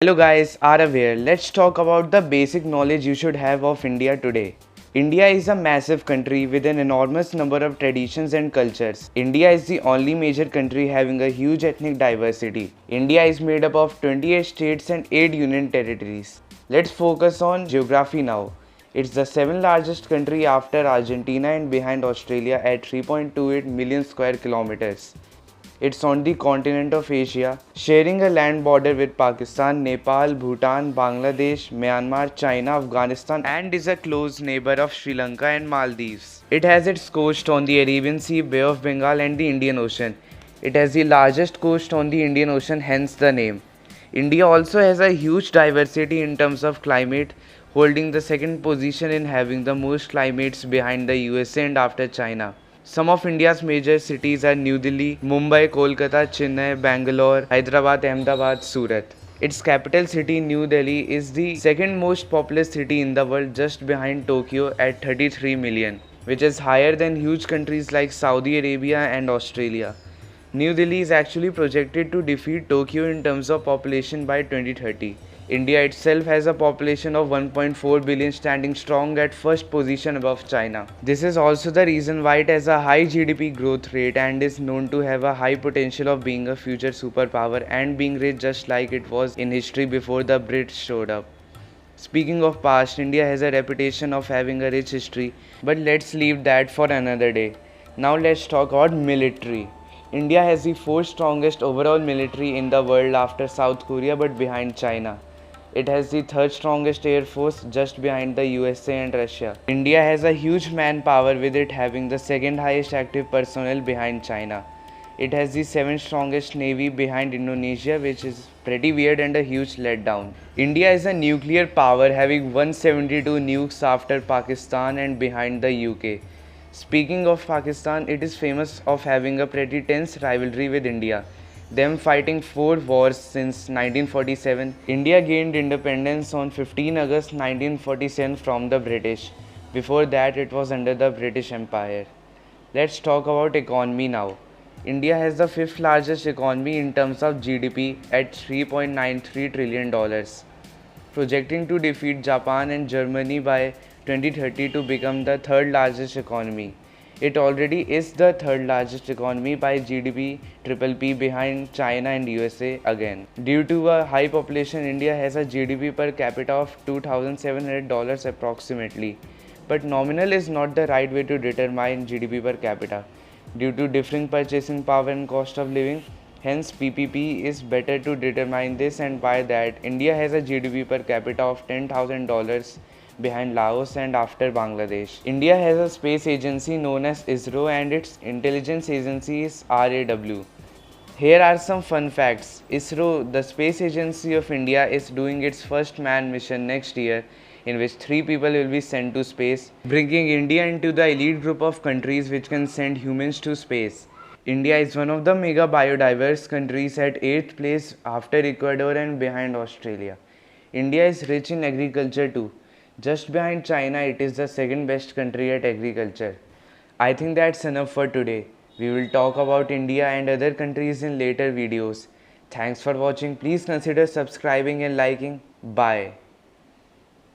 Hello guys, Arav here. Let's talk about the basic knowledge you should have of India today. India is a massive country with an enormous number of traditions and cultures. India is the only major country having a huge ethnic diversity. India is made up of 28 states and 8 union territories. Let's focus on geography now. It's the 7th largest country after Argentina and behind Australia at 3.28 million square kilometers. It's on the continent of Asia, sharing a land border with Pakistan, Nepal, Bhutan, Bangladesh, Myanmar, China, Afghanistan, and is a close neighbor of Sri Lanka and Maldives. It has its coast on the Arabian Sea, Bay of Bengal, and the Indian Ocean. It has the largest coast on the Indian Ocean, hence the name. India also has a huge diversity in terms of climate, holding the second position in having the most climates behind the USA and after China. Some of India's major cities are New Delhi, Mumbai, Kolkata, Chennai, Bangalore, Hyderabad, Ahmedabad, Surat. Its capital city, New Delhi, is the second most populous city in the world, just behind Tokyo at 33 million, which is higher than huge countries like Saudi Arabia and Australia. New Delhi is actually projected to defeat Tokyo in terms of population by 2030. India itself has a population of 1.4 billion, standing strong at first position above China. This is also the reason why it has a high GDP growth rate and is known to have a high potential of being a future superpower and being rich just like it was in history before the Brits showed up. Speaking of past, India has a reputation of having a rich history, but let's leave that for another day. Now let's talk about military. India has the fourth strongest overall military in the world after South Korea but behind China. It has the third strongest air force just behind the USA and Russia. India has a huge manpower with it having the second highest active personnel behind China. It has the 7th strongest navy behind Indonesia, which is pretty weird and a huge letdown. India is a nuclear power having 172 nukes after Pakistan and behind the UK. Speaking of Pakistan, it is famous of having a pretty tense rivalry with India. Them fighting 4 wars since 1947. India gained independence on 15 August 1947 from the British. Before that, it was under the British Empire. Let's talk about economy now. India has the 5th largest economy in terms of GDP at $3.93 trillion, projecting to defeat Japan and Germany by 2030 to become the 3rd largest economy. It already is the 3rd largest economy by GDP PPP behind China and USA again. Due to a high population, India has a GDP per capita of $2,700 approximately. But nominal is not the right way to determine GDP per capita due to differing purchasing power and cost of living. Hence, PPP is better to determine this, and by that, India has a GDP per capita of $10,000 behind Laos and after Bangladesh. India has a space agency known as ISRO and its intelligence agency is RAW. Here are some fun facts. ISRO, the space agency of India, is doing its first manned mission next year, in which 3 people will be sent to space, bringing India into the elite group of countries which can send humans to space. India is one of the mega biodiverse countries at 8th place after Ecuador and behind Australia. India is rich in agriculture too. Just behind China, it is the 2nd best country at agriculture. I think that's enough for today. We will talk about India and other countries in later videos. Thanks for watching. Please consider subscribing and liking. Bye.